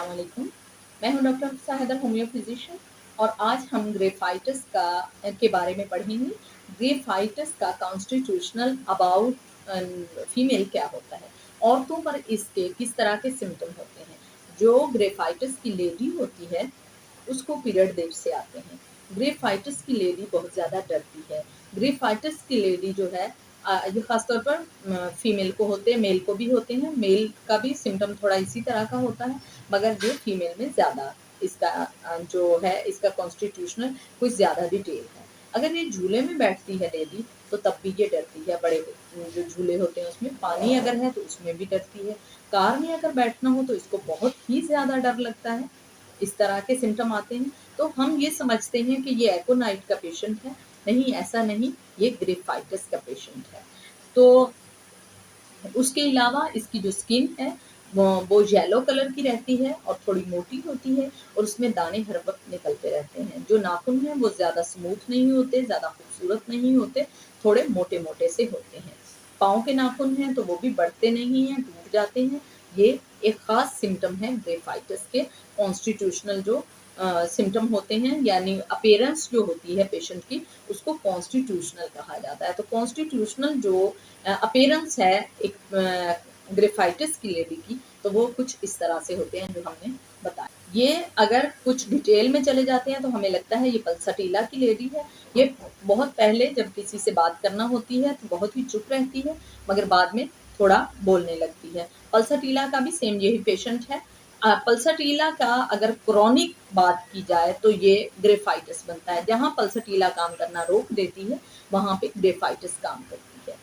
अस्सलाम वालेकुम। मैं हूं डॉक्टर साहिदा, होमियो फिजिशियन, और आज हम ग्रेफाइटिस के बारे में पढ़ेंगे। ग्रेफाइटिस का कॉन्स्टिट्यूशनल अबाउट फीमेल क्या होता है, औरतों पर इसके किस तरह के सिम्टम होते हैं। जो ग्रेफाइटिस की लेडी होती है उसको पीरियड देर से आते हैं। ग्रेफाइटिस की लेडी बहुत ज़्यादा डरती है। ग्रेफाइटिस की लेडी जो है ये खासतौर पर फीमेल को होते हैं, मेल को भी होते हैं। मेल का भी सिम्टम थोड़ा इसी तरह का होता है, मगर ये फीमेल में ज़्यादा इसका जो है इसका कॉन्स्टिट्यूशनल कुछ ज़्यादा डिटेल है। अगर ये झूले में बैठती है लेडी तो तब भी ये डरती है। बड़े जो झूले होते हैं उसमें पानी अगर है तो उसमें भी डरती है। कार में अगर बैठना हो तो इसको बहुत ही ज़्यादा डर लगता है। इस तरह के सिम्टम आते हैं तो हम ये समझते हैं कि ये एकोनाइट का पेशेंट है। नहीं, ऐसा नहीं, ये ग्रेफाइटिस का पेशेंट है। तो उसके अलावा इसकी जो स्किन है वो येलो कलर की रहती है और थोड़ी मोटी होती है, और उसमें दाने हर वक्त निकलते रहते हैं। जो नाखून हैं वो ज़्यादा स्मूथ नहीं होते, ज़्यादा खूबसूरत नहीं होते, थोड़े मोटे मोटे से होते हैं। पाँव के नाखून हैं तो वो भी बढ़ते नहीं हैं, टूट जाते हैं। ये एक ख़ास सिम्टम है ग्रेफाइटिस के। कॉन्स्टिट्यूशनल जो सिम्टम होते हैं, यानी अपीयरेंस जो होती है पेशेंट की, उसको कॉन्स्टिट्यूशनल कहा जाता है। तो कॉन्स्टिट्यूशनल जो अपीयरेंस है एक ग्रेफाइटिस की लेडी की, तो वो कुछ इस तरह से होते हैं जो हमने बताया। ये अगर कुछ डिटेल में चले जाते हैं तो हमें लगता है ये पल्सटीला की लेडी है। ये बहुत पहले जब किसी से बात करना होती है तो बहुत ही चुप रहती है, मगर बाद में थोड़ा बोलने लगती है। पल्सटीला का भी सेम यही पेशेंट है। पल्सटीला का अगर क्रॉनिक बात की जाए तो ये ग्रेफाइटिस बनता है। जहाँ पल्सटीला काम करना रोक देती है वहाँ पे ग्रेफाइटिस काम करती है।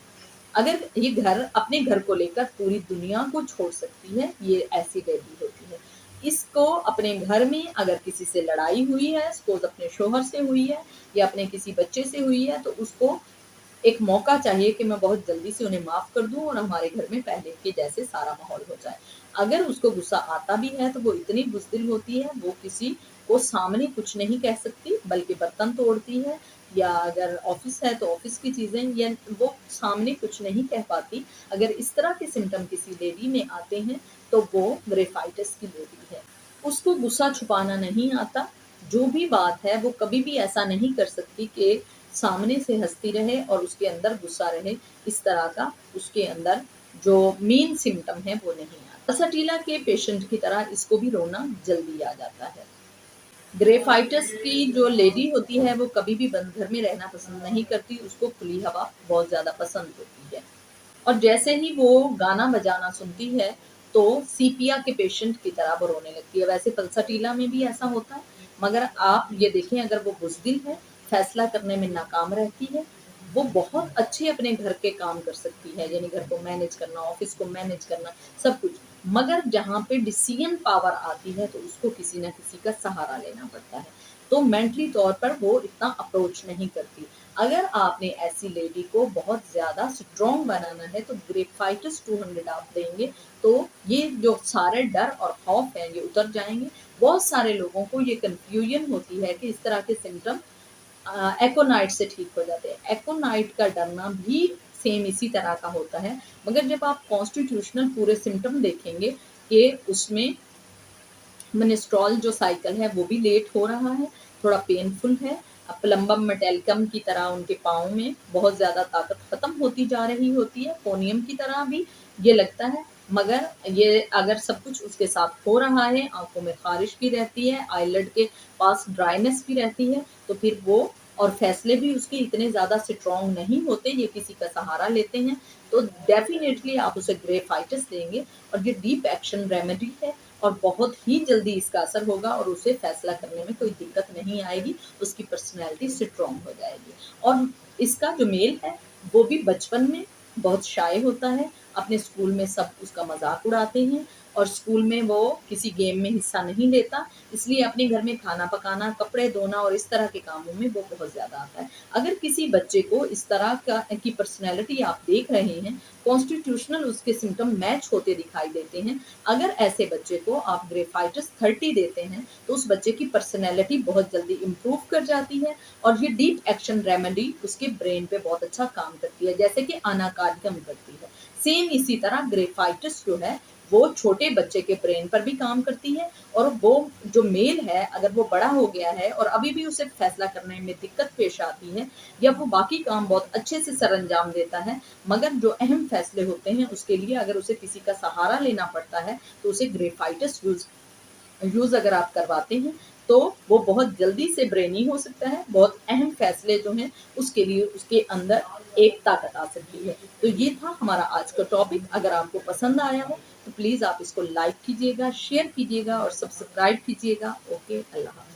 अगर ये घर अपने घर को लेकर पूरी दुनिया को छोड़ सकती है, ये ऐसी लेडी होती है। इसको अपने घर में अगर किसी से लड़ाई हुई है, सपोज अपने शोहर से हुई है या अपने किसी बच्चे से हुई है, तो उसको एक मौका चाहिए कि मैं बहुत जल्दी से उन्हें माफ़ कर दूँ और हमारे घर में पहले के जैसे सारा माहौल हो जाए। अगर उसको गुस्सा आता भी है तो वो इतनी बुज़दिल होती है, वो किसी को सामने कुछ नहीं कह सकती, बल्कि बर्तन तोड़ती है, या अगर ऑफ़िस है तो ऑफ़िस की चीज़ें, या वो सामने कुछ नहीं कह पाती। अगर इस तरह के सिम्पटम किसी लेडी में आते हैं तो वो ग्रेफाइटिस की लेडी है। उसको गुस्सा छुपाना नहीं आता। जो भी बात है वो कभी भी ऐसा नहीं कर सकती कि सामने से हँसती रहे और उसके अंदर गुस्सा रहे। इस तरह का उसके अंदर जो मेन सिम्पटम है वो नहीं आता। पल्सटीला के पेशेंट की तरह इसको भी रोना जल्दी आ जाता है। ग्रेफाइटिस की जो लेडी होती है वो कभी भी बंद घर में रहना पसंद नहीं करती, उसको खुली हवा बहुत ज़्यादा पसंद होती है। और जैसे ही वो गाना बजाना सुनती है तो सीपिया के पेशेंट की तरह वो रोने लगती है। वैसे पल्सटीला में भी ऐसा होता है, मगर आप ये देखें, अगर वो बुज़दिल है, फैसला करने में नाकाम रहती है, वो बहुत अच्छे अपने घर के काम कर सकती है, यानी घर को मैनेज करना, ऑफिस को मैनेज करना, सब कुछ। मगर जहाँ पे डिसीजन पावर आती है तो उसको किसी न किसी का सहारा लेना पड़ता है, तो मेंटली तौर पर वो इतना अप्रोच नहीं करती। अगर आपने ऐसी लेडी को बहुत ज़्यादा स्ट्रॉन्ग बनाना है तो ग्रेफाइटिस 200 आप देंगे तो ये जो सारे डर और खौफ हैं ये उतर जाएंगे। बहुत सारे लोगों को ये कन्फ्यूजन होती है कि इस तरह के सिम्टम एकोनाइट से ठीक हो जाते हैं। एकोनाइट का डरना भी सेम इसी तरह का होता है, मगर जब आप कॉन्स्टिट्यूशनल पूरे सिम्टम देखेंगे कि उसमें मिनेस्ट्रॉल जो साइकिल है वो भी लेट हो रहा है, थोड़ा पेनफुल है। प्लम्बम मेटेलिकम की तरह उनके पाँव में बहुत ज़्यादा ताकत ख़त्म होती जा रही होती है, फोनियम की तरह भी ये लगता है। मगर ये अगर सब कुछ उसके साथ हो रहा है, आँखों में ख़ारिश भी रहती है, आईलिड के पास ड्राइनेस भी रहती है, तो फिर वो और फैसले भी उसके इतने ज़्यादा स्ट्रॉन्ग नहीं होते, ये किसी का सहारा लेते हैं, तो डेफ़िनेटली आप उसे ग्रेफाइटिस देंगे और ये डीप एक्शन रेमेडी है और बहुत ही जल्दी इसका असर होगा और उसे फैसला करने में कोई दिक्कत नहीं आएगी, उसकी पर्सनैलिटी स्ट्रॉन्ग हो जाएगी। और इसका जो मेल है वो भी बचपन में बहुत शाय होता है, अपने स्कूल में सब उसका मज़ाक उड़ाते हैं और स्कूल में वो किसी गेम में हिस्सा नहीं लेता, इसलिए अपने घर में खाना पकाना, कपड़े धोना और इस तरह के कामों में वो बहुत ज़्यादा आता है। अगर किसी बच्चे को इस तरह की पर्सनैलिटी आप देख रहे हैं, कॉन्स्टिट्यूशनल उसके सिम्पटम मैच होते दिखाई देते हैं, अगर ऐसे बच्चे को आप ग्रेफाइटिस 30 देते हैं तो उस बच्चे की पर्सनैलिटी बहुत जल्दी इम्प्रूव कर जाती है और ये डीप एक्शन रेमेडी उसके ब्रेन पे बहुत अच्छा काम करती है, जैसे कि अनाकार्डियम करती है। सेम इसी तरह ग्रेफाइटिस जो है वो छोटे बच्चे के ब्रेन पर भी काम करती है और वो जो मेल है अगर वो बड़ा हो गया है और अभी भी उसे फैसला करने में दिक्कत पेश आती है या वो बाकी काम बहुत अच्छे से सरअंजाम देता है, मगर जो अहम फैसले होते हैं उसके लिए अगर उसे किसी का सहारा लेना पड़ता है तो उसे ग्रेफाइटिस यूज़ अगर आप करवाते हैं तो वो बहुत जल्दी से ब्रेनी हो सकता है, बहुत अहम फैसले जो हैं उसके लिए उसके अंदर एक ताकत आ सकती है। तो ये था हमारा आज का टॉपिक, अगर आपको पसंद आया हो तो प्लीज़ आप इसको लाइक कीजिएगा, शेयर कीजिएगा और सब्सक्राइब कीजिएगा। ओके, अल्लाह हाफ़िज़।